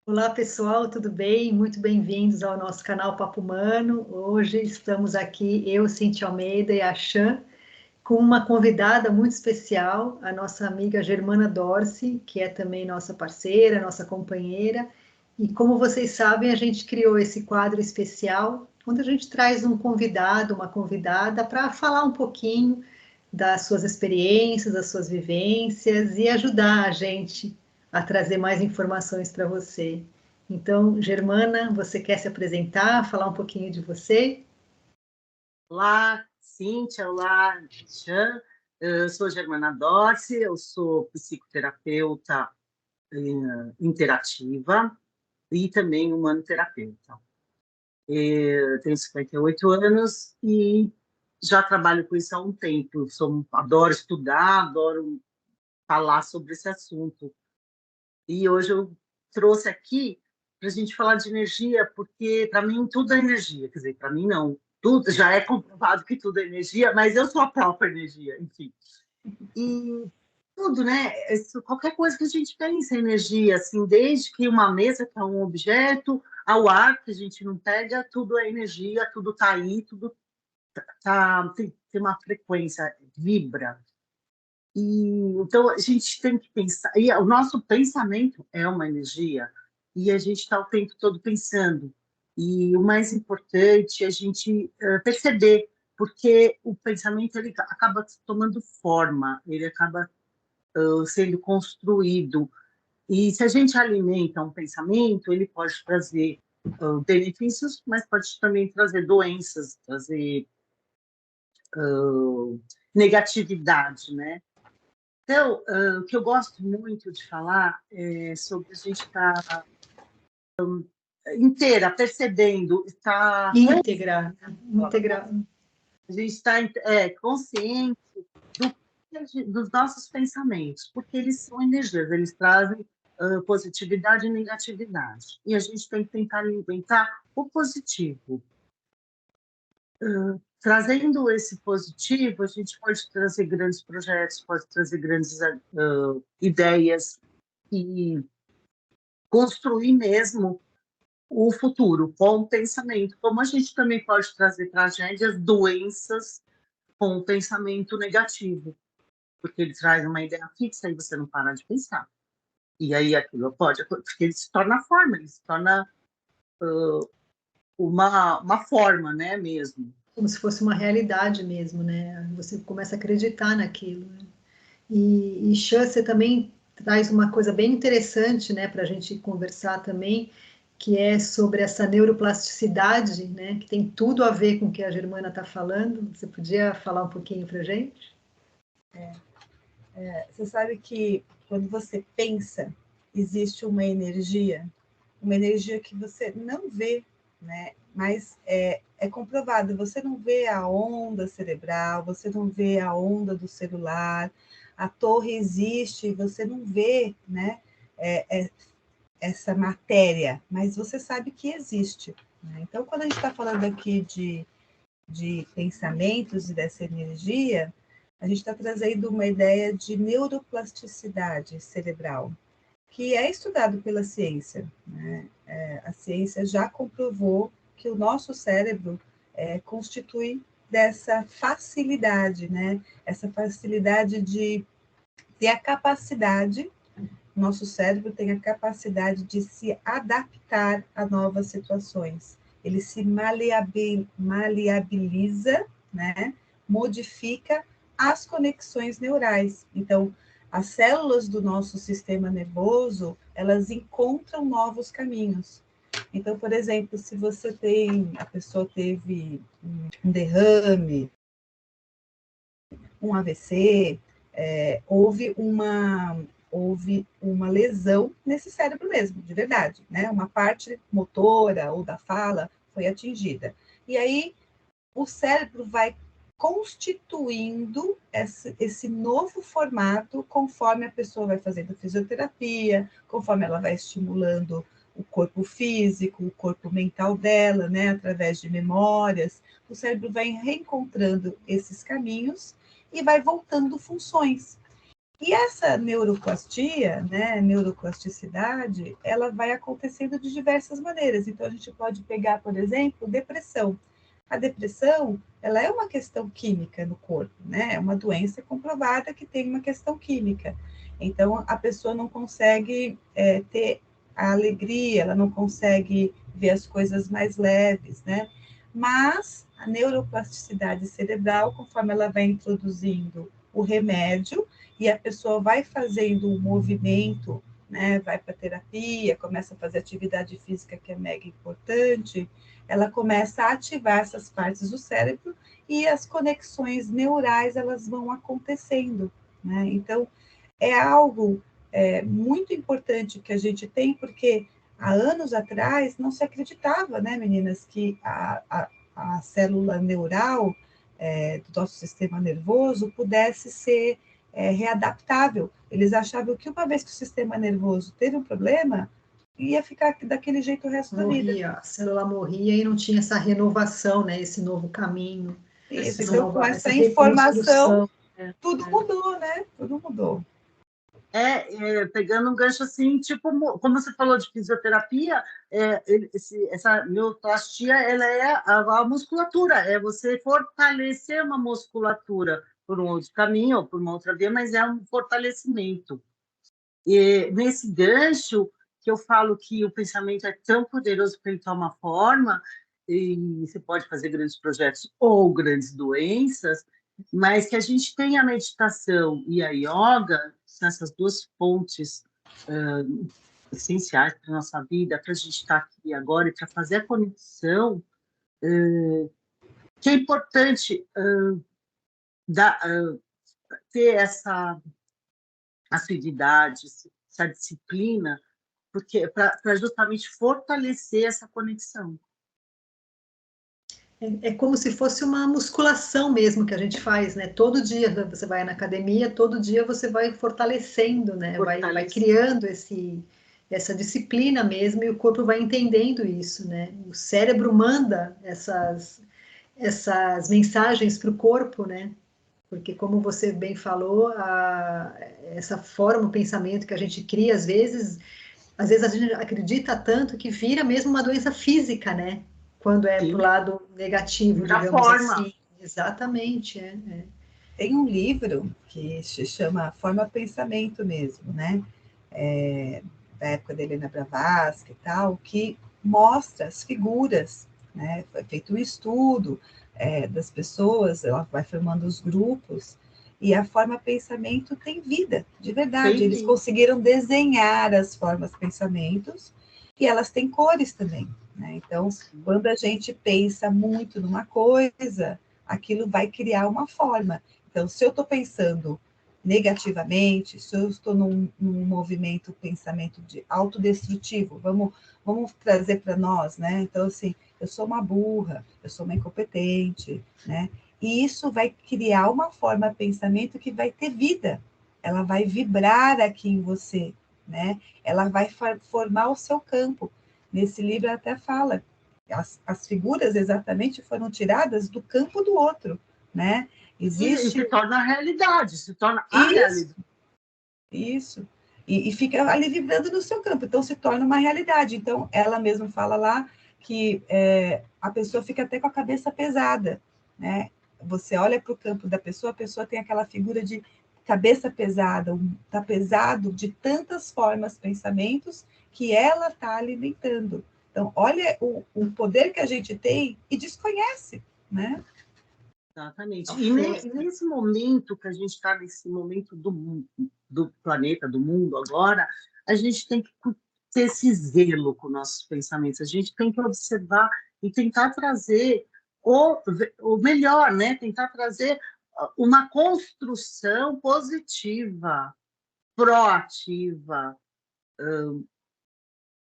Olá, pessoal, tudo bem? Muito bem-vindos ao nosso canal Papo Humano. Hoje estamos aqui, eu, Cintia Almeida e a Chan, com uma convidada muito especial, a nossa amiga Germana Dorce, que é também nossa parceira, nossa companheira. E como vocês sabem, a gente criou esse quadro especial, onde a gente traz um convidado, uma convidada, para falar um pouquinho das suas experiências, das suas vivências e ajudar a gente a trazer mais informações para você. Então, Germana, você quer se apresentar, falar um pouquinho de você? Olá, Cíntia, olá, Jean. Eu sou Germana Dorce, eu sou psicoterapeuta interativa e também humanoterapeuta. Eu tenho 58 anos e já trabalho com isso há um tempo. Adoro estudar, adoro falar sobre esse assunto. E hoje eu trouxe aqui para a gente falar de energia, porque para mim tudo é energia. Quer dizer, para mim não. Tudo já é comprovado que tudo é energia, mas eu sou a própria energia, enfim. E tudo, né? Qualquer coisa que a gente pensa em energia, assim, desde que uma mesa que é um objeto, ao ar que a gente não pega, tudo é energia, tudo está aí, tudo tem uma frequência, vibra. Então, a gente tem que pensar. E o nosso pensamento é uma energia, e a gente está o tempo todo pensando. E o mais importante é a gente perceber, porque o pensamento ele acaba tomando forma, ele acaba sendo construído. E se a gente alimenta um pensamento, ele pode trazer benefícios, mas pode também trazer doenças, trazer negatividade, né? Então, o que eu gosto muito de falar é sobre a gente estar inteira, percebendo, estar Íntegra, íntegra. a gente está consciente dos nossos pensamentos, porque eles são energias, eles trazem positividade e negatividade. E a gente tem que tentar alimentar o positivo. Trazendo esse positivo, a gente pode trazer grandes projetos, pode trazer grandes ideias e construir mesmo o futuro com o pensamento, como a gente também pode trazer tragédias, doenças com o pensamento negativo, porque ele traz uma ideia fixa e você não para de pensar. E aí aquilo pode, porque ele se torna forma, ele se torna uma forma, né, mesmo. Como se fosse uma realidade mesmo, né? Você começa a acreditar naquilo, né? E Chan, você também traz uma coisa bem interessante, né, para a gente conversar também, que é sobre essa neuroplasticidade, né, que tem tudo a ver com o que a Germana está falando. Você podia falar um pouquinho para a gente? Você sabe que quando você pensa, existe uma energia que você não vê, né? Mas é comprovado, você não vê a onda cerebral, você não vê a onda do celular, a torre existe, você não vê, né? Essa matéria, mas você sabe que existe. Né? Então, quando a gente está falando aqui de pensamentos e dessa energia, a gente está trazendo uma ideia de neuroplasticidade cerebral, que é estudado pela ciência. Né? A ciência já comprovou que o nosso cérebro constitui dessa facilidade, né? Essa facilidade de ter a capacidade, nosso cérebro tem a capacidade de se adaptar a novas situações. Ele se maleabiliza, né? Modifica as conexões neurais. Então, as células do nosso sistema nervoso, elas encontram novos caminhos. Então, por exemplo, se a pessoa teve um derrame, um AVC, houve uma lesão nesse cérebro mesmo, de verdade, né? Uma parte motora ou da fala foi atingida. E aí o cérebro vai constituindo esse novo formato conforme a pessoa vai fazendo fisioterapia, conforme ela vai estimulando o corpo físico, o corpo mental dela, né, através de memórias, o cérebro vai reencontrando esses caminhos e vai voltando funções. E essa neuroplastia, né, neuroplasticidade, ela vai acontecendo de diversas maneiras. Então, a gente pode pegar, por exemplo, depressão. A depressão, ela é uma questão química no corpo, né? É uma doença comprovada que tem uma questão química. Então, a pessoa não consegue ter a alegria, ela não consegue ver as coisas mais leves, né? Mas a neuroplasticidade cerebral, conforme ela vai introduzindo o remédio, e a pessoa vai fazendo um movimento, né, vai para terapia, começa a fazer atividade física, que é mega importante, ela começa a ativar essas partes do cérebro e as conexões neurais elas vão acontecendo, né? Então, é algo muito importante que a gente tem, porque há anos atrás não se acreditava, né, meninas, que a célula neural do nosso sistema nervoso pudesse ser readaptável. Eles achavam que uma vez que o sistema nervoso teve um problema, ia ficar daquele jeito o resto da vida. Morria, a célula morria e não tinha essa renovação, né? Esse novo caminho, Isso, essa então com nova, essa essa informação, reconstrução. Né? tudo mudou, né? Tudo mudou. Pegando um gancho assim, tipo, como você falou de fisioterapia, essa neoplastia, ela é a musculatura, é você fortalecer uma musculatura por um outro caminho ou por uma outra via, mas é um fortalecimento. E nesse gancho que eu falo que o pensamento é tão poderoso que ele toma forma, e você pode fazer grandes projetos ou grandes doenças, mas que a gente tem a meditação e a yoga, são essas duas fontes essenciais para a nossa vida, para a gente estar aqui agora e para fazer a conexão, que é importante ter essa assiduidade, essa disciplina, porque para justamente fortalecer essa conexão. É como se fosse uma musculação mesmo que a gente faz, né? Todo dia você vai na academia, todo dia você vai fortalecendo, né? Vai criando essa disciplina mesmo e o corpo vai entendendo isso, né? O cérebro manda essas mensagens para o corpo, né? Porque, como você bem falou, essa forma, o pensamento que a gente cria, às vezes a gente acredita tanto que vira mesmo uma doença física, né? Quando é para o lado negativo, Da digamos forma. assim. Exatamente, Tem um livro que se chama Forma Pensamento mesmo, né? Da época da Helena Blavatsky e tal, que mostra as figuras, né? Foi feito um estudo das pessoas, ela vai formando os grupos, e a forma pensamento tem vida, de verdade. Eles conseguiram desenhar as formas pensamentos e elas têm cores também, né? Então, quando a gente pensa muito numa coisa, aquilo vai criar uma forma. Então, se eu estou pensando negativamente, se eu estou num movimento, pensamento de autodestrutivo, vamos trazer para nós, né? Então, assim, eu sou uma burra, eu sou uma incompetente, né? E isso vai criar uma forma de pensamento que vai ter vida, ela vai vibrar aqui em você, né? Ela vai formar o seu campo. Nesse livro até fala, as figuras exatamente foram tiradas do campo do outro, né? Existe... E se torna a realidade, se torna a realidade. Isso. E fica ali vibrando no seu campo, então se torna uma realidade. Então, ela mesma fala lá que a pessoa fica até com a cabeça pesada, né? Você olha para o campo da pessoa, a pessoa tem aquela figura de cabeça pesada, está pesado de tantas formas, pensamentos, que ela está alimentando. Então, olha o poder que a gente tem e desconhece, né? Exatamente. E nesse momento que a gente está, nesse momento do planeta, do mundo agora, a gente tem que ter esse zelo com nossos pensamentos, a gente tem que observar e tentar trazer o melhor, né? Tentar trazer uma construção positiva, proativa,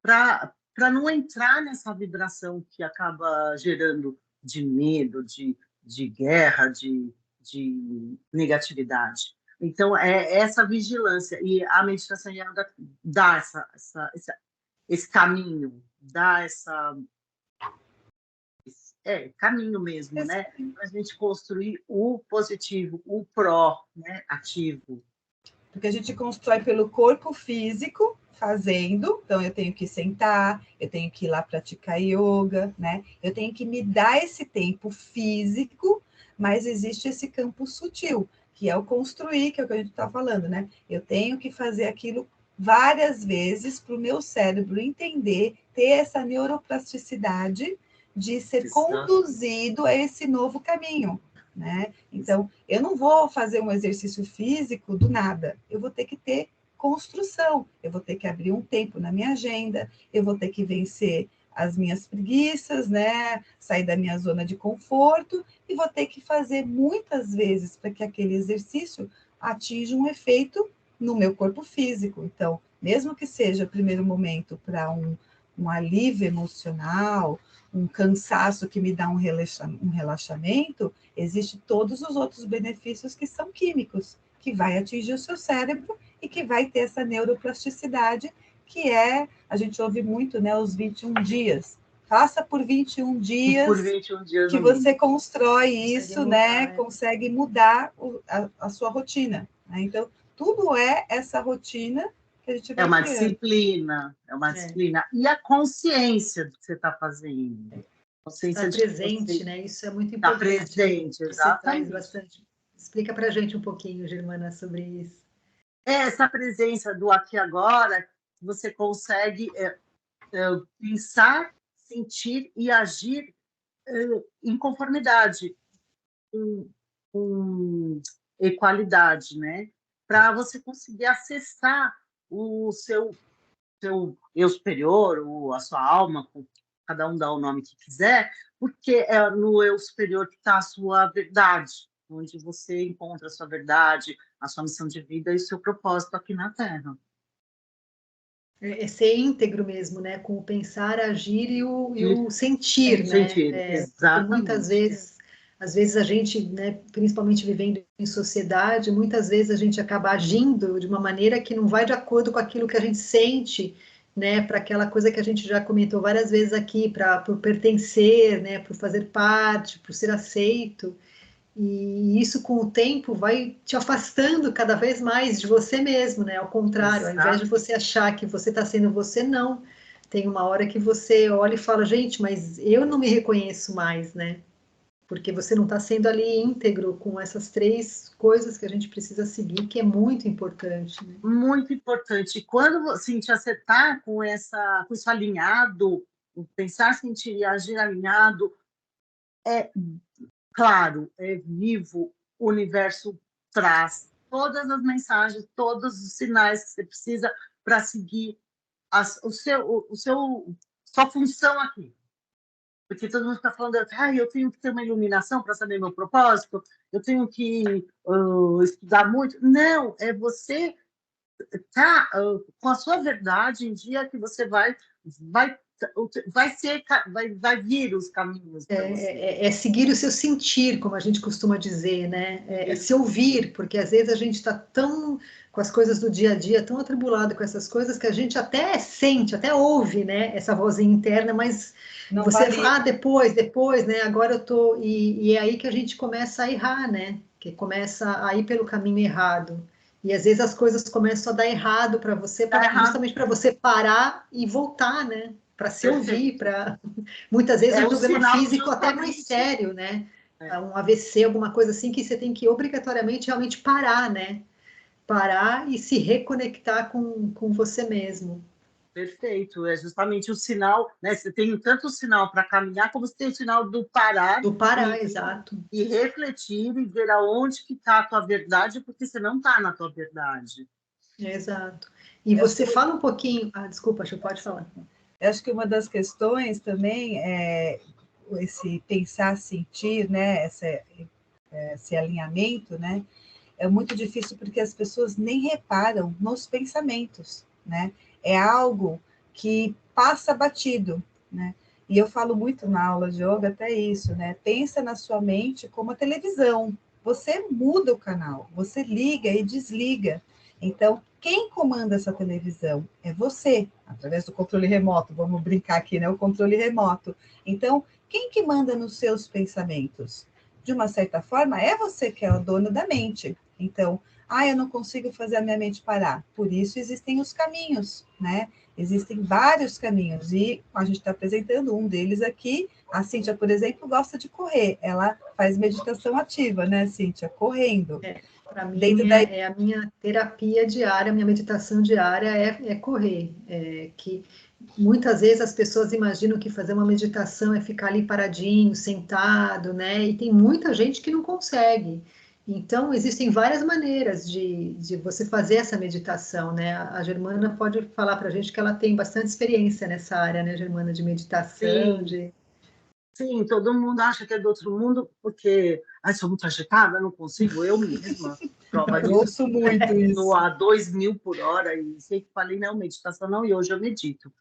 para não entrar nessa vibração que acaba gerando de medo, de guerra, de negatividade. Então, é essa vigilância. E a meditação dá esse caminho, dá caminho mesmo, né? Para a gente construir o positivo, o pró, né? Ativo. Porque a gente constrói pelo corpo físico, fazendo, então eu tenho que sentar, eu tenho que ir lá praticar yoga, né? Eu tenho que me dar esse tempo físico, mas existe esse campo sutil, que é o construir, que é o que a gente está falando, né? Eu tenho que fazer aquilo várias vezes para o meu cérebro entender, ter essa neuroplasticidade de ser conduzido a esse novo caminho, né? Então, eu não vou fazer um exercício físico do nada, eu vou ter que ter construção, eu vou ter que abrir um tempo na minha agenda, eu vou ter que vencer as minhas preguiças, né? Sair da minha zona de conforto e vou ter que fazer muitas vezes para que aquele exercício atinja um efeito no meu corpo físico. Então, mesmo que seja primeiro momento para um alívio emocional, um cansaço que me dá um relaxamento, existe todos os outros benefícios que são químicos, que vai atingir o seu cérebro e que vai ter essa neuroplasticidade, que é, a gente ouve muito, né, os 21 dias. Faça por 21 dias, por 21 dias que você constrói isso, mudar, né? Consegue mudar a sua rotina. Né? Então, tudo é essa rotina que a gente vai criando. Disciplina, é uma disciplina. E a consciência do que você está fazendo. Consciência presente, você, né? Isso é muito importante. Está presente, exatamente. Você traz bastante. Explica para a gente um pouquinho, Germana, sobre isso. Essa presença do aqui e agora, você consegue pensar, sentir e agir em conformidade, com equalidade, né? Para você conseguir acessar o seu eu superior, ou a sua alma, cada um dá o nome que quiser, porque é no eu superior que está a sua verdade, onde você encontra a sua verdade, a sua missão de vida e o seu propósito aqui na Terra. É ser íntegro mesmo, né? Com o pensar, agir e o sentir, né? Sentir, exatamente. Muitas vezes, às vezes a gente, né, principalmente vivendo em sociedade, muitas vezes a gente acaba agindo de uma maneira que não vai de acordo com aquilo que a gente sente, né? Para aquela coisa que a gente já comentou várias vezes aqui, por pertencer, né? Por fazer parte, por ser aceito. E isso, com o tempo, vai te afastando cada vez mais de você mesmo, né? Ao contrário, ao invés de você achar que você está sendo você, não. Tem uma hora que você olha e fala, gente, mas eu não me reconheço mais, né? Porque você não está sendo ali íntegro com essas 3 coisas que a gente precisa seguir, que é muito importante. Né? Muito importante. E quando, Cíntia, você está com isso alinhado, o pensar, sentir e agir alinhado, claro, é vivo, o universo traz todas as mensagens, todos os sinais que você precisa para seguir sua função aqui. Porque todo mundo está falando, eu tenho que ter uma iluminação para saber meu propósito, eu tenho que estudar muito. Não, é você tá com a sua verdade em dia que você vai vir os caminhos. É seguir o seu sentir, como a gente costuma dizer, né? É se ouvir, porque às vezes a gente está tão com as coisas do dia a dia, tão atribulado com essas coisas, que a gente até sente, até ouve, né? Essa vozinha interna, mas não você fala, depois, né? Agora eu tô... E é aí que a gente começa a errar, né? Que começa a ir pelo caminho errado. E às vezes as coisas começam a dar errado para você, justamente para você parar e voltar, né? Para se ouvir, para muitas vezes um problema físico até mais sério, né? Um AVC, alguma coisa assim, que você tem que obrigatoriamente realmente parar, né? Parar e se reconectar com você mesmo. Perfeito, é justamente o sinal, né? Você tem tanto o sinal para caminhar, como você tem o sinal do parar. Do parar, exato. E refletir e ver aonde que está a tua verdade, porque você não está na tua verdade. Exato. E você fala um pouquinho... desculpa, você pode falar. Eu acho que uma das questões também é esse pensar, sentir, né? Esse alinhamento, né? É muito difícil porque as pessoas nem reparam nos pensamentos, né? É algo que passa batido, né? E eu falo muito na aula de yoga até isso, né? Pensa na sua mente como a televisão. Você muda o canal, você liga e desliga. Então, quem comanda essa televisão é você, através do controle remoto. Vamos brincar aqui, né? O controle remoto. Então, quem que manda nos seus pensamentos? De uma certa forma, é você que é o dono da mente. Então, Ah, eu não consigo fazer a minha mente parar. Por isso existem os caminhos, né? Existem vários caminhos e a gente está apresentando um deles aqui. A Cíntia, por exemplo, gosta de correr. Ela faz meditação ativa, né, Cíntia? Correndo. Para mim, Dentro é a minha terapia diária, minha meditação diária é correr. Que muitas vezes as pessoas imaginam que fazer uma meditação é ficar ali paradinho, sentado, né? E tem muita gente que não consegue. Então, existem várias maneiras de você fazer essa meditação, né? A Germana pode falar para a gente que ela tem bastante experiência nessa área, né, Germana, de meditação, Sim, de... sim, todo mundo acha que é do outro mundo, porque sou muito agitada, não consigo, eu mesma. Prova eu disso, ouço muito estou isso. a 2.000 por hora e sempre falei, não, meditação não, e hoje eu medito.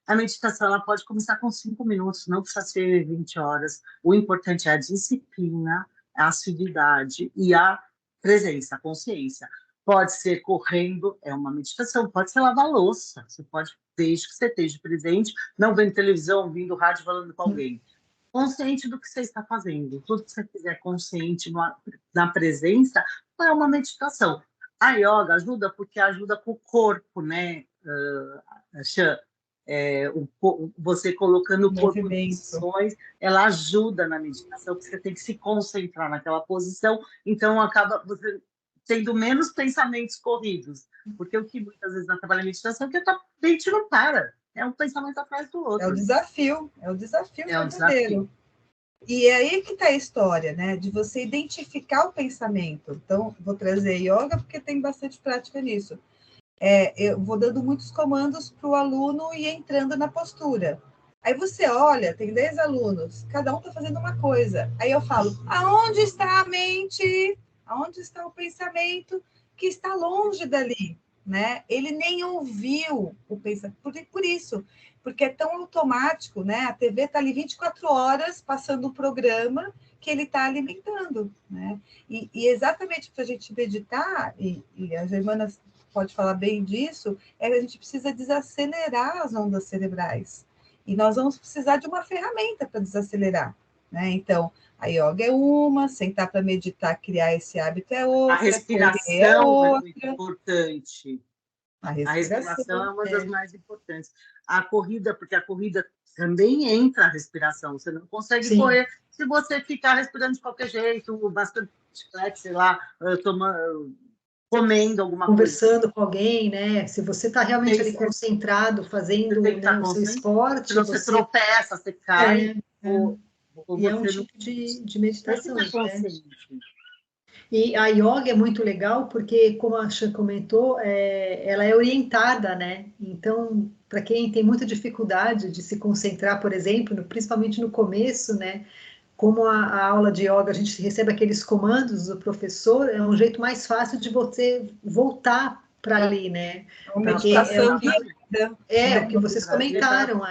A meditação ela pode começar com 5 minutos, não precisa ser 20 horas. O importante é a disciplina, a assiduidade e a presença, a consciência. Pode ser correndo, é uma meditação, pode ser lavar louça, você pode, desde que você esteja presente, não vendo televisão, ouvindo rádio, falando com alguém. Consciente do que você está fazendo. Tudo que você fizer consciente na presença é uma meditação. A yoga ajuda porque ajuda com o corpo, né, Xan? Você colocando o corpo em Movimento. posições, ela ajuda na meditação, porque você tem que se concentrar naquela posição, então acaba você tendo menos pensamentos corridos, porque o que muitas vezes atrapalha a meditação é que a tua mente não para, é um pensamento atrás do É o outro. desafio É um verdadeiro. desafio. E é aí que está a história, né? De você identificar o pensamento. Então, vou trazer yoga porque tem bastante prática nisso. Eu vou dando muitos comandos para o aluno e entrando na postura. Aí você olha, tem 10 alunos, cada um está fazendo uma coisa. Aí eu falo, aonde está a mente? Aonde está o pensamento que está longe dali? Né? Ele nem ouviu o pensamento. Por isso, porque é tão automático, né? A TV está ali 24 horas passando o programa que ele está alimentando. Né? E exatamente para a gente meditar, e a Germana pode falar bem disso, é que a gente precisa desacelerar as ondas cerebrais. E nós vamos precisar de uma ferramenta para desacelerar. Né? Então, a yoga é uma, sentar para meditar, criar esse hábito é outra, A respiração é muito importante. A A respiração é uma das é. mais importantes. A corrida, porque a corrida também entra a respiração. Você não consegue Sim. correr se você ficar respirando de qualquer jeito, bastante chiclete, sei lá, comendo alguma Conversando coisa. com alguém, né? Se você está realmente ali concentrado, fazendo, Você tem que né, estar o seu concentrado, esporte, senão você tropeça, você cai, ou e é um você não tipo de tem que meditação, estar né? consciente. E a yoga é muito legal porque, como a Chan comentou, ela é orientada, né? Então, para quem tem muita dificuldade de se concentrar, por exemplo, principalmente no começo, né? Como a aula de yoga, a gente recebe aqueles comandos do professor, é um jeito mais fácil de você voltar para ali, né? Uma Porque meditação guiada. o que vocês comentaram,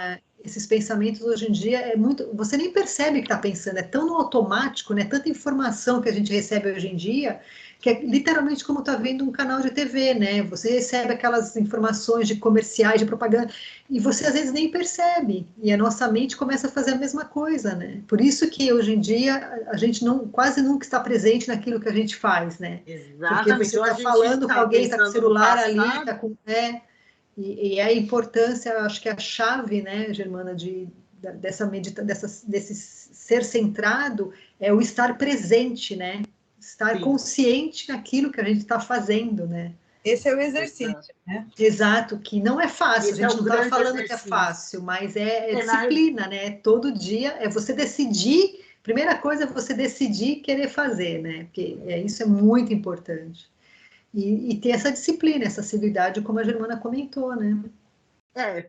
esses pensamentos hoje em dia é muito. Você nem percebe que está pensando, é tão no automático, né? Tanta informação que a gente recebe hoje em dia, que é literalmente como está vendo um canal de TV, né? Você recebe aquelas informações de comerciais, de propaganda, e você às vezes nem percebe. E a nossa mente começa a fazer a mesma coisa, né? Por isso que hoje em dia a gente não, quase nunca está presente naquilo que a gente faz, né? Porque você Exatamente. Ou a está gente falando com está alguém, está com o pensando no celular ali, passado. está com. E a importância, acho que a chave, né, Germana, desse ser centrado é o estar presente, né? Estar consciente naquilo que a gente está fazendo, né? Esse é o exercício, né? Exato, que não é fácil, Esse a é gente o não está grande falando que é exercício. fácil, mas é disciplina, né? Todo dia é você decidir, primeira coisa é você decidir querer fazer, né? Porque isso é muito importante. E ter essa disciplina, essa assiduidade, como a Germana comentou, né?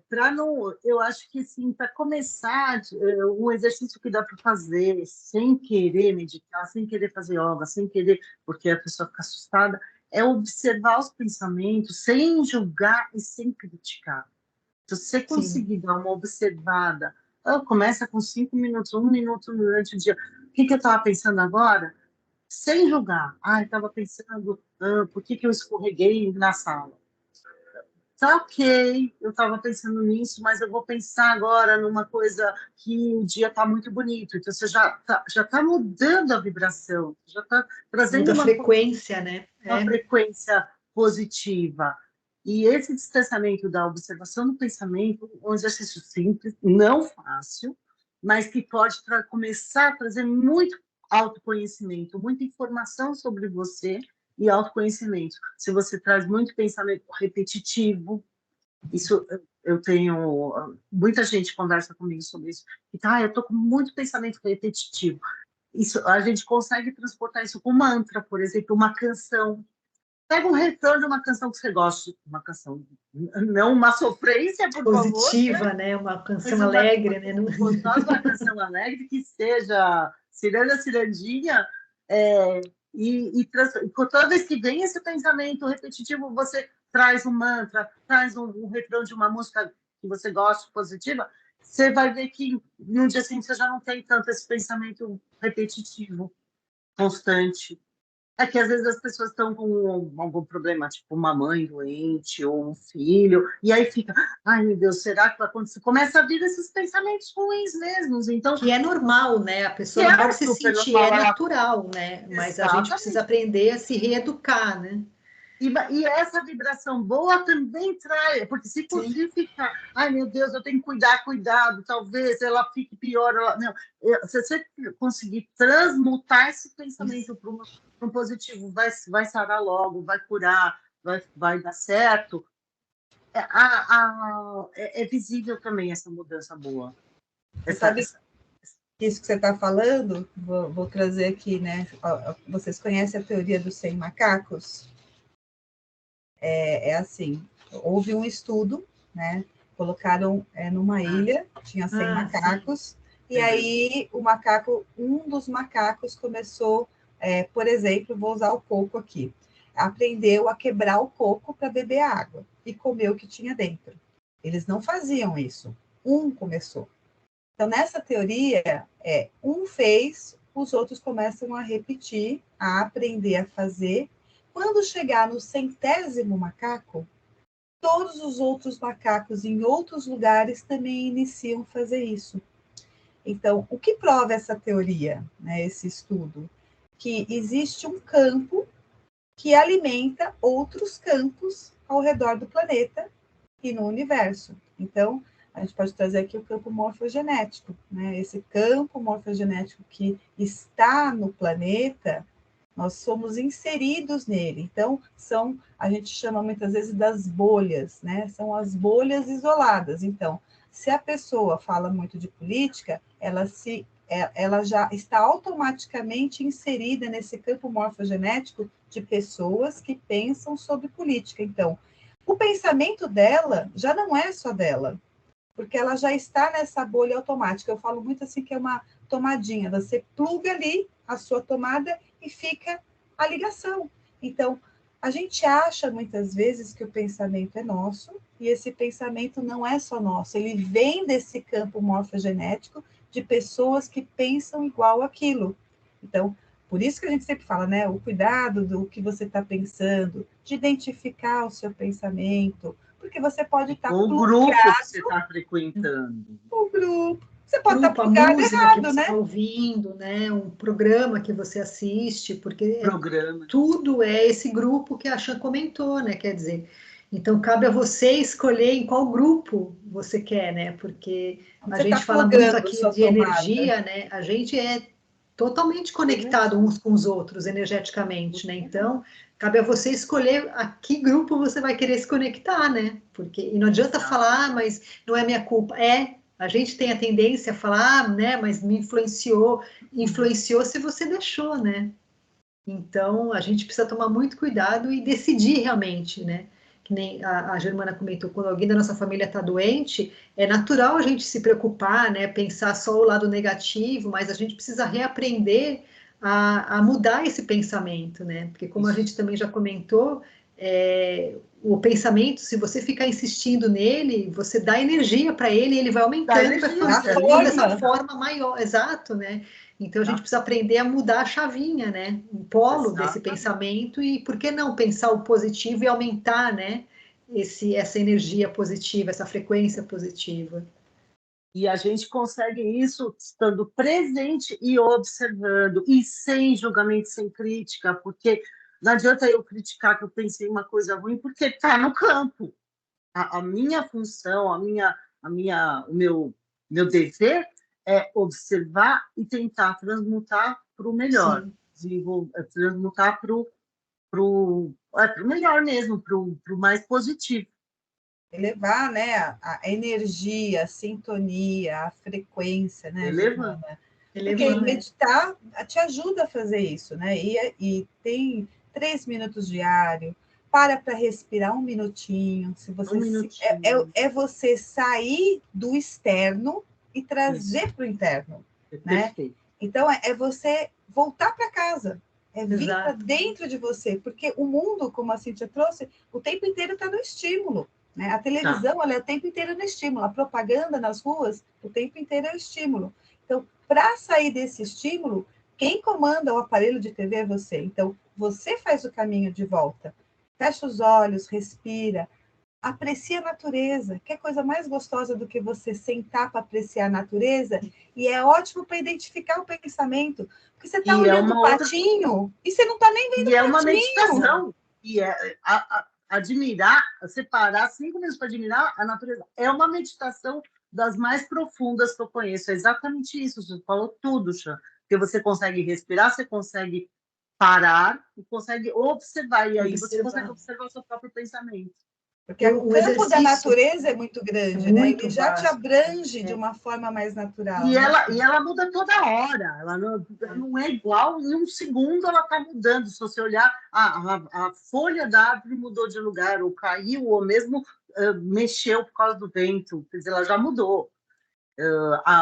Para não, eu acho que sim, para começar, um exercício que dá para fazer sem querer meditar, sem querer fazer yoga, sem querer, porque a pessoa fica assustada, é observar os pensamentos sem julgar e sem criticar. Se você conseguir dar uma observada, começa com 5 minutos, 1 minuto durante o dia. O que eu estava pensando agora? Sem julgar. Eu estava pensando, por que eu escorreguei na sala? tá ok, eu estava pensando nisso, mas eu vou pensar agora numa coisa que o dia está muito bonito. Então, você já tá mudando a vibração, já está trazendo Muda a frequência, né? uma frequência positiva. E esse distanciamento da observação do pensamento, um exercício simples, não fácil, mas que pode começar a trazer muito autoconhecimento, muita informação sobre você e autoconhecimento. Se você traz muito pensamento repetitivo, isso eu tenho, muita gente conversa comigo sobre isso, e eu estou com muito pensamento repetitivo. Isso, a gente consegue transportar isso com mantra, por exemplo, uma canção. Pega um retorno de uma canção que você gosta, uma canção, não uma sofrência, por Positiva, favor, né? Uma canção mas alegre, né? uma canção alegre que seja ciranda, cirandinha, toda vez que vem esse pensamento repetitivo, você traz um mantra, traz um refrão de uma música que você gosta, positiva, você vai ver que no dia seguinte você já não tem tanto esse pensamento repetitivo, constante. É que às vezes as pessoas estão com algum problema, tipo uma mãe doente ou um filho, e aí fica, ai meu Deus, será que vai acontecer? Começa a vir esses pensamentos ruins mesmo. Então, Que é normal, né? A pessoa não pode se sentir, é natural, né? Mas a gente precisa aprender a se reeducar, né? E essa vibração boa também traz, porque se você ficar, ai meu Deus, eu tenho que cuidado, talvez ela fique pior. Não, se você conseguir transmutar esse pensamento para um positivo, vai sarar logo, vai curar, vai dar certo. É visível também essa mudança boa. Sabe isso que você está falando? Vou trazer aqui, né? Vocês conhecem a teoria dos 100 macacos? É assim, houve um estudo, né? Colocaram numa ilha, tinha 100 macacos, sim. E aí um dos macacos começou, por exemplo, vou usar o coco aqui, aprendeu a quebrar o coco para beber água e comer o que tinha dentro. Eles não faziam isso, um começou. Então, nessa teoria, um fez, os outros começam a repetir, a aprender a fazer. Quando chegar no 100º macaco, todos os outros macacos em outros lugares também iniciam a fazer isso. Então, o que prova essa teoria, né, esse estudo? Que existe um campo que alimenta outros campos ao redor do planeta e no universo. Então, a gente pode trazer aqui o campo morfogenético, né? Esse campo morfogenético que está no planeta, nós somos inseridos nele. Então, a gente chama muitas vezes das bolhas, né? São as bolhas isoladas. Então, se a pessoa fala muito de política, ela já está automaticamente inserida nesse campo morfogenético de pessoas que pensam sobre política. Então, o pensamento dela já não é só dela, porque ela já está nessa bolha automática. Eu falo muito assim que é uma tomadinha. Você pluga ali a sua tomada e fica a ligação. Então, a gente acha muitas vezes que o pensamento é nosso, e esse pensamento não é só nosso, ele vem desse campo morfogenético de pessoas que pensam igual àquilo. Então, por isso que a gente sempre fala, né? O cuidado do que você está pensando, de identificar o seu pensamento, porque você pode estar o grupo que você está frequentando. O grupo. Você pode estar a música errado, que você está ouvindo, né? Um programa que você assiste, porque tudo é esse grupo que a Chan comentou, né? Quer dizer, então cabe a você escolher em qual grupo você quer, né? Porque a gente fala muito aqui de energia, né? A gente é totalmente conectado uns com os outros energeticamente, né? Então, cabe a você escolher a que grupo você vai querer se conectar, né? E não adianta falar, mas não é minha culpa. A gente tem a tendência a falar, né? Mas me influenciou se você deixou, né? Então, a gente precisa tomar muito cuidado e decidir realmente, né? Que nem a Germana comentou, quando alguém da nossa família está doente, é natural a gente se preocupar, né? Pensar só o lado negativo, mas a gente precisa reaprender a mudar esse pensamento, né? Porque como a gente também já comentou, o pensamento, se você ficar insistindo nele, você dá energia para ele e ele vai aumentando, vai ficando dessa forma maior, exato, né? Então, a gente precisa aprender a mudar a chavinha, né? O polo desse pensamento e, por que não, pensar o positivo e aumentar, né? essa energia positiva, essa frequência positiva. E a gente consegue isso estando presente e observando, e sem julgamento, sem crítica, porque não adianta eu criticar que eu pensei uma coisa ruim, porque está no campo. A minha função, o meu dever é observar e tentar transmutar para o melhor, transmutar para o melhor mesmo, para o mais positivo. Elevar, né, a energia, a sintonia, a frequência, né, Elevando. Porque meditar te ajuda a fazer isso, né? E tem 3 minutos diário, para respirar 1 minutinho. Se você é você sair do externo e trazer para o interno, né? Então é você voltar para casa, é vir para dentro de você, porque o mundo, como a Cíntia trouxe, o tempo inteiro está no estímulo. Né? A televisão ela é o tempo inteiro no estímulo, a propaganda nas ruas, o tempo inteiro é o estímulo. Então, para sair desse estímulo, quem comanda o aparelho de TV é você. Então, você faz o caminho de volta. Fecha os olhos, respira, aprecia a natureza. Que coisa mais gostosa do que você sentar para apreciar a natureza? E é ótimo para identificar o pensamento. Porque você está olhando o patinho e você não está nem vendo o patinho. E é uma meditação. E admirar, separar 5 minutos para admirar a natureza. É uma meditação das mais profundas que eu conheço. É exatamente isso. Você falou tudo, Chan. Porque você consegue respirar, você consegue parar e consegue observar. E aí você consegue observar o seu próprio pensamento. Porque o campo da natureza é muito grande, né? Ele já te abrange de uma forma mais natural. E ela muda toda hora. Ela não é igual, em 1 segundo ela está mudando. Se você olhar, a folha da árvore mudou de lugar, ou caiu, ou mesmo mexeu por causa do vento. Quer dizer, ela já mudou.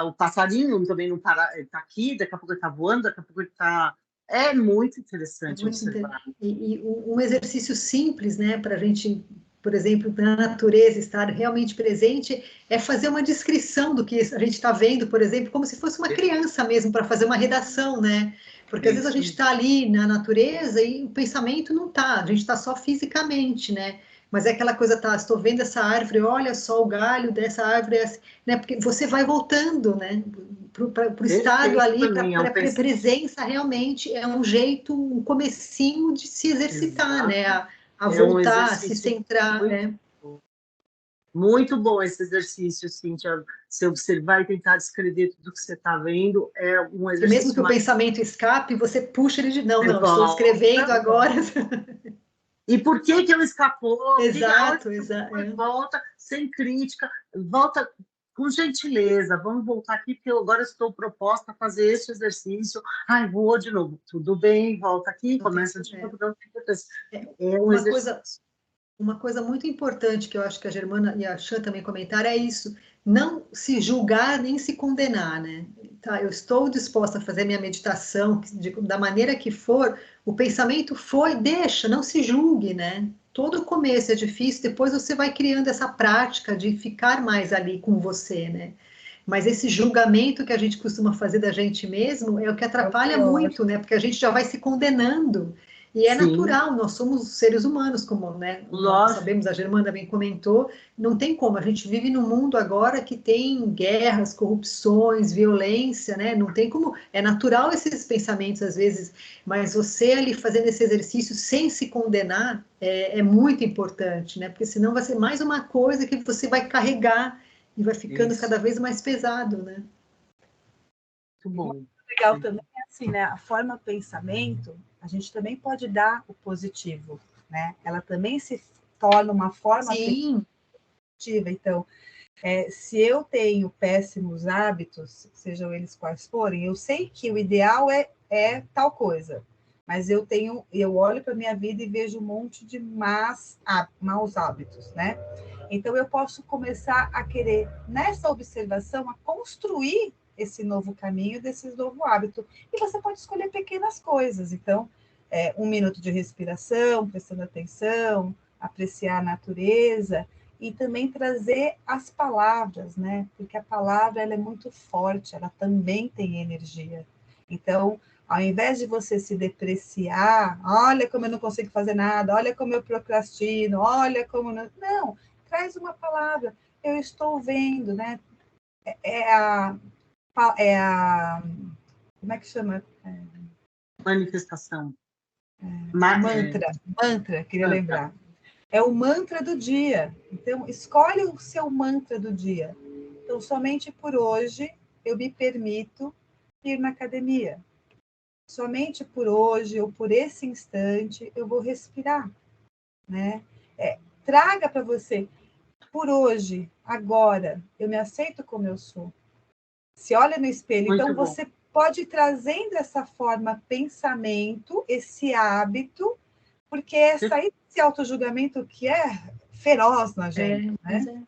O passarinho também não para, está aqui, daqui a pouco ele está voando, daqui a pouco ele está... É muito interessante observar. E um exercício simples, né, para a gente, por exemplo, na natureza, estar realmente presente, é fazer uma descrição do que a gente está vendo, por exemplo, como se fosse uma criança mesmo, para fazer uma redação, né? Porque às vezes a gente está ali na natureza e o pensamento não está, a gente está só fisicamente, né? Mas é aquela coisa, estou vendo essa árvore, olha só o galho dessa árvore, né? Porque você vai voltando, né? Para o estado ali, para a presença realmente é um jeito, um comecinho de se exercitar, né? A voltar, a se centrar. Muito bom esse exercício, Cíntia. Se observar e tentar descrever tudo que você está vendo é um exercício. E mesmo que o pensamento escape, você puxa ele de não, estou escrevendo agora. E por que ele escapou? Exato. Volta sem crítica, volta com gentileza. Vamos voltar aqui, porque eu agora estou proposta a fazer esse exercício. Ai, vou de novo. Tudo bem, volta aqui, começa de novo. Uma coisa muito importante que eu acho que a Germana e a Chan também comentaram é isso, não se julgar nem se condenar, né? Tá, eu estou disposta a fazer minha meditação da maneira que for, o pensamento foi, deixa, não se julgue, né? Todo começo é difícil, depois você vai criando essa prática de ficar mais ali com você, né? Mas esse julgamento que a gente costuma fazer da gente mesmo é o que atrapalha muito, né? Porque a gente já vai se condenando. E é natural, nós somos seres humanos, como, né, nós sabemos, a Germana bem comentou, não tem como, a gente vive num mundo agora que tem guerras, corrupções, violência, né, não tem como, é natural esses pensamentos às vezes, mas você ali fazendo esse exercício sem se condenar é muito importante, né, porque senão vai ser mais uma coisa que você vai carregar e vai ficando cada vez mais pesado, né. Muito bom. Legal também é assim, né, a forma pensamento, a gente também pode dar o positivo, né? Ela também se torna uma forma positiva. Então, se eu tenho péssimos hábitos, sejam eles quais forem, eu sei que o ideal é tal coisa, mas eu olho para a minha vida e vejo um monte de maus hábitos, né? Então, eu posso começar a querer, nessa observação, a construir esse novo caminho, desse novo hábito. E você pode escolher pequenas coisas. Então, 1 minuto de respiração, prestando atenção, apreciar a natureza e também trazer as palavras, né? Porque a palavra ela é muito forte, ela também tem energia. Então, Ao invés de você se depreciar, olha como eu não consigo fazer nada, olha como eu procrastino, olha como... Não, traz uma palavra, eu estou vendo, né? Como é que chama? Manifestação. Mantra, queria lembrar. É o mantra do dia. Então, escolhe o seu mantra do dia. Então, somente por hoje eu me permito ir na academia. Somente por hoje ou por esse instante eu vou respirar, né? Traga para você, por hoje, agora, eu me aceito como eu sou. Se olha no espelho, Muito então bom. você pode ir trazendo dessa forma pensamento, esse hábito, porque esse autojulgamento que é feroz na gente, né?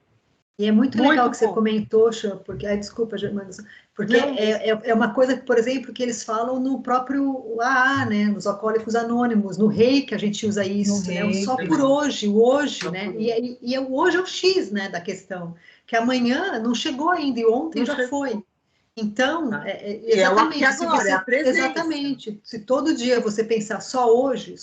E é muito legal que você comentou, Xô, porque... desculpa, Germana, porque é uma coisa que, por exemplo, que eles falam no próprio AA, né? Nos Alcoólicos Anônimos, no Reiki a gente usa isso, né? O só por hoje, o hoje, né? E hoje é o X, né, da questão, que amanhã não chegou ainda e ontem já foi. Então, exatamente, se você, exatamente, se todo dia você pensar só hoje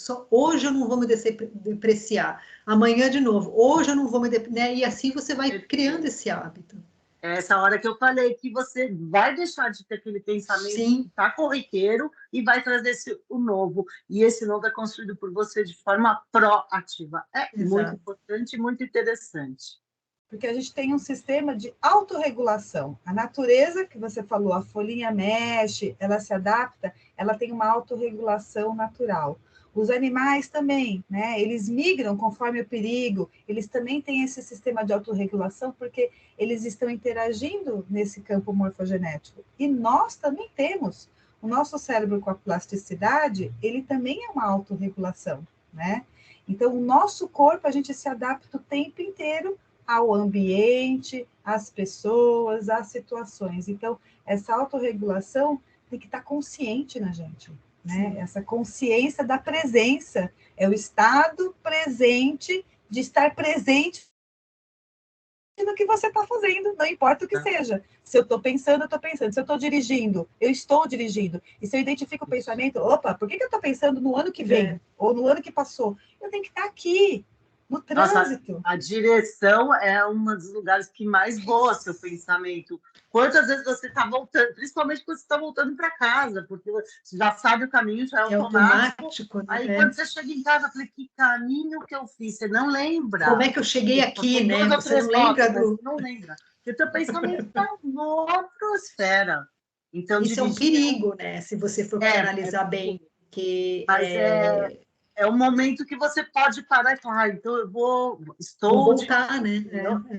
eu não vou me depreciar, amanhã de novo, hoje eu não vou me depreciar, né? E assim você vai criando esse hábito. É essa hora que eu falei que você vai deixar de ter aquele pensamento que está corriqueiro e vai trazer o novo. E esse novo é construído por você de forma proativa. Muito importante e muito interessante. Porque a gente tem um sistema de autorregulação. A natureza, que você falou, a folhinha mexe, ela se adapta, ela tem uma autorregulação natural. Os animais também, né? Eles migram conforme o perigo, eles também têm esse sistema de autorregulação, porque eles estão interagindo nesse campo morfogenético. E nós também temos. O nosso cérebro, com a plasticidade, ele também é uma autorregulação, né? Então, o nosso corpo, a gente se adapta o tempo inteiro ao ambiente, às pessoas, às situações. Então, essa autorregulação tem que estar consciente na gente, né? Essa consciência da presença, é o estado presente, de estar presente no que você está fazendo, não importa o que seja. Se eu estou pensando, eu estou pensando. Se eu estou dirigindo, eu estou dirigindo. E se eu identifico o pensamento, opa, por que eu estou pensando no ano que vem? Ou no ano que passou? Eu tenho que estar aqui, no trânsito. Nossa, a direção é um dos lugares que mais voa seu pensamento. Quantas vezes você está voltando, principalmente quando você está voltando para casa, porque você já sabe o caminho, já é automático. Né? Aí quando você chega em casa, eu falei, que caminho que eu fiz? Você não lembra. Como é que eu cheguei aqui, né? Você não lembra do... Não lembra. Porque o teu pensamento está em outra esfera. Então, isso é um perigo, né? Se você for analisar bem. Que é um momento que você pode parar e falar, então eu vou voltar, né?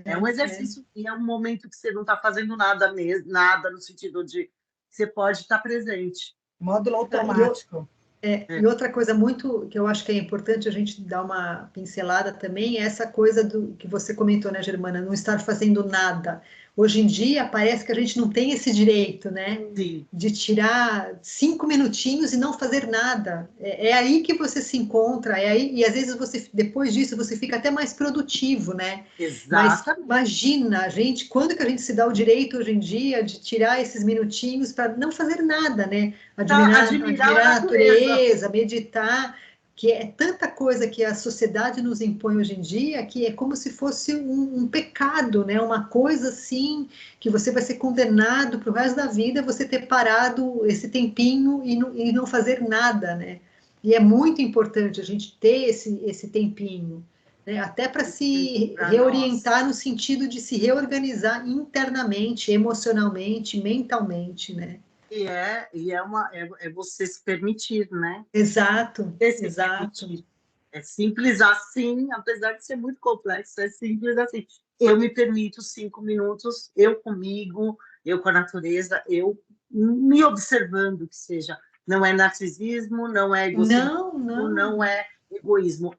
É um exercício e é um momento que você não está fazendo nada mesmo, nada no sentido de você pode estar presente. Módulo automático. E outra coisa muito que eu acho que é importante a gente dar uma pincelada também é essa coisa do que você comentou, né, Germana, não estar fazendo nada. Hoje em dia parece que a gente não tem esse direito, né? Sim. De tirar 5 minutinhos e não fazer nada. É aí que você se encontra, e às vezes você, depois disso, você fica até mais produtivo, né? Exatamente. Mas imagina, quando que a gente se dá o direito hoje em dia de tirar esses minutinhos para não fazer nada, né? Admirar a natureza, meditar, que é tanta coisa que a sociedade nos impõe hoje em dia, que é como se fosse um pecado, né? Uma coisa assim, que você vai ser condenado para o resto da vida, você ter parado esse tempinho e não fazer nada, né? E é muito importante a gente ter esse tempinho, né? Até para se reorientar no sentido de se reorganizar internamente, emocionalmente, mentalmente, né? E é você se permitir, né? Exato, exato. Permitir. É simples assim, apesar de ser muito complexo, é simples assim. Eu me permito 5 minutos, eu comigo, eu com a natureza, eu me observando, que seja. Não é narcisismo, não é egocentrismo, não é egoísmo.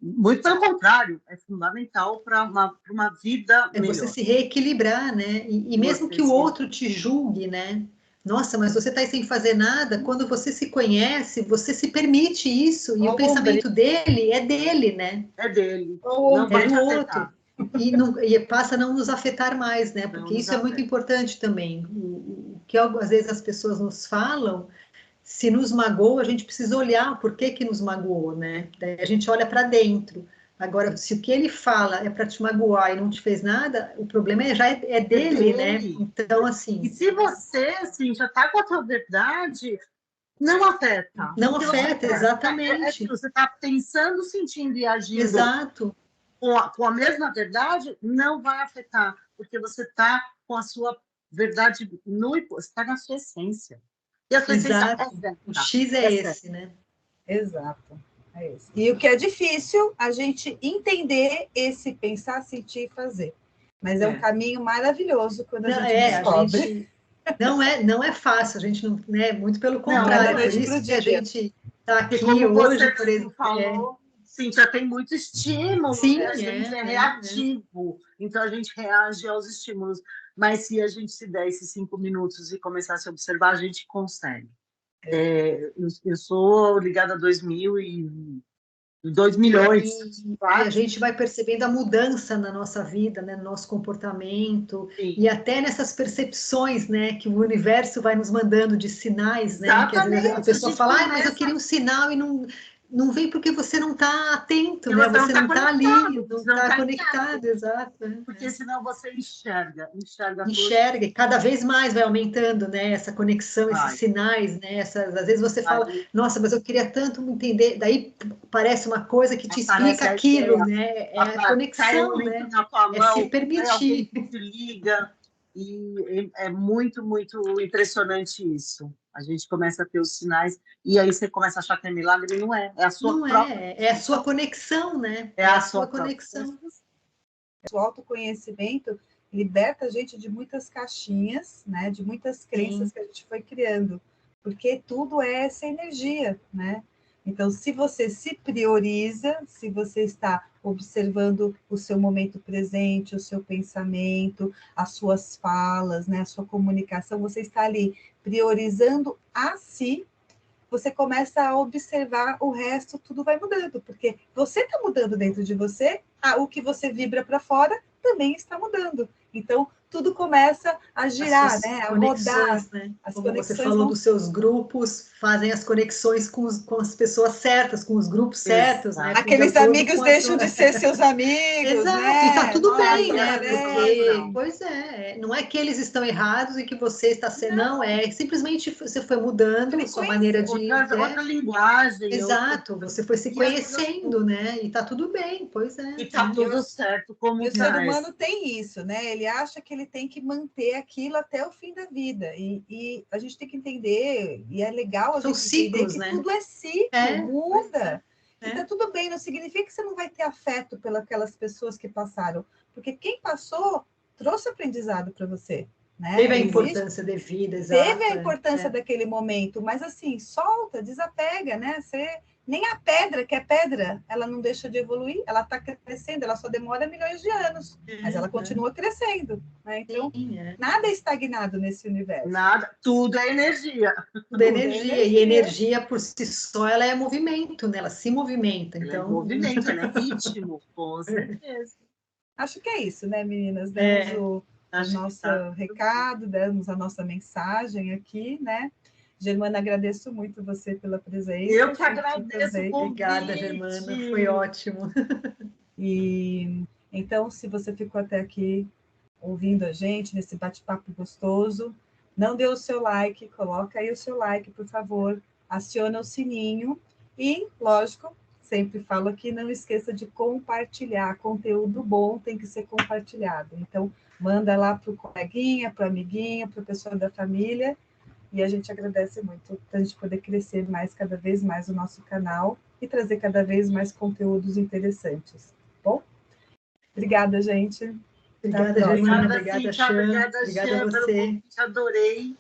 Muito pelo contrário, é fundamental para uma vida melhor. É você se reequilibrar, né? E mesmo que o outro te julgue, né? Nossa, mas você está aí sem fazer nada. Quando você se conhece, você se permite isso. E o pensamento dele é dele, né? É dele. Não é do outro. E passa a não nos afetar mais, né? Porque isso é muito importante também. O que às vezes as pessoas nos falam, se nos magoou, a gente precisa olhar por que nos magoou, né? Daí a gente olha para dentro. Agora, se o que ele fala é para te magoar e não te fez nada, o problema é dele, né? Então, assim... E se você, assim, já está com a tua verdade, não afeta. Não afeta, exatamente. Você está pensando, sentindo e agindo. Exato. Com a mesma verdade, não vai afetar, porque você está com a sua verdade nua, você está na sua essência. E a sua essência é certa. O X é esse, né? Exato. É esse. E o que é difícil, a gente entender esse pensar, sentir e fazer. Mas é um caminho maravilhoso quando a gente descobre. Não é fácil, a gente não, né? Muito pelo contrário, por isso que a gente está aqui hoje, por exemplo. Falou, sim, já tem muito estímulo, sim, né? A gente é reativo, então a gente reage aos estímulos. Mas se a gente se der esses 5 minutos e começar a se observar, a gente consegue. Eu sou ligada a 2 milhões. E a gente vai percebendo a mudança na nossa vida, né, no nosso comportamento, e até nessas percepções, né, que o universo vai nos mandando de sinais, né, que às vezes a pessoa fala, mas eu queria um sinal e não vem porque você não está atento, né? Você não está ali, não está conectado, exato. Porque senão você enxerga e cada vez mais vai aumentando, né? Essa conexão, esses sinais, né? Às vezes você fala, nossa, mas eu queria tanto entender, daí parece uma coisa que te explica aquilo, né? É a conexão, né? É se permitir. Se liga, e é muito, muito impressionante isso. A gente começa a ter os sinais, e aí você começa a achar que é milagre, e não é. É a sua própria... É a sua conexão, né? É a sua conexão. O autoconhecimento liberta a gente de muitas caixinhas, né? De muitas crenças que a gente foi criando, porque tudo é essa energia, né? Então, se você se prioriza, se você está observando o seu momento presente, o seu pensamento, as suas falas, né, a sua comunicação, você está ali priorizando a si, você começa a observar o resto, tudo vai mudando, porque você está mudando dentro de você, o que você vibra para fora também está mudando. Então, tudo começa a girar, né? A rodar. Né? Como você falou dos seus grupos, fazem as conexões com as pessoas certas, com os grupos certos. Né? Aqueles amigos deixam de ser seus amigos. Exato, né? E tá tudo bem, né? Porque, pois não é que eles estão errados e que você está sendo, não, é simplesmente você foi mudando a sua maneira de... Outra linguagem. Exato, você foi se conhecendo, né? E tá tudo bem, pois é. E tá tudo certo, como o ser humano tem isso, né? Ele acha que ele tem que manter aquilo até o fim da vida. E a gente tem que entender, e é legal a gente ciclos, entender que né? tudo é ciclo, muda. E tá tudo bem, não significa que você não vai ter afeto pelas pessoas que passaram. Porque quem passou trouxe aprendizado para você. Né? Teve a importância devida, exato. Teve a importância daquele momento, mas assim, solta, desapega, né? Nem a pedra, que é pedra, ela não deixa de evoluir, ela está crescendo, ela só demora milhões de anos, mas ela continua crescendo. Né? Então, nada é estagnado nesse universo. Nada, tudo é energia. Tudo é energia, e energia por si só, ela é movimento, né? Ela se movimenta. Então... Ela é movimento, ela é ritmo, com certeza. Acho que é isso, né, meninas? Demos o nosso recado, demos a nossa mensagem aqui, né? Germana, agradeço muito você pela presença. Eu que agradeço. Obrigada, Germana, foi ótimo. E então, se você ficou até aqui ouvindo a gente nesse bate-papo gostoso, não dê o seu like, coloca aí o seu like, por favor, aciona o sininho e, lógico, sempre falo aqui, não esqueça de compartilhar. Conteúdo bom tem que ser compartilhado. Então, manda lá para o coleguinha, para a amiguinha, para a pessoa da família. E a gente agradece muito para a gente poder crescer cada vez mais o nosso canal e trazer cada vez mais conteúdos interessantes. Bom? Obrigada, gente. Obrigada, Germana. Obrigada, Xan. Obrigada a você. Adorei.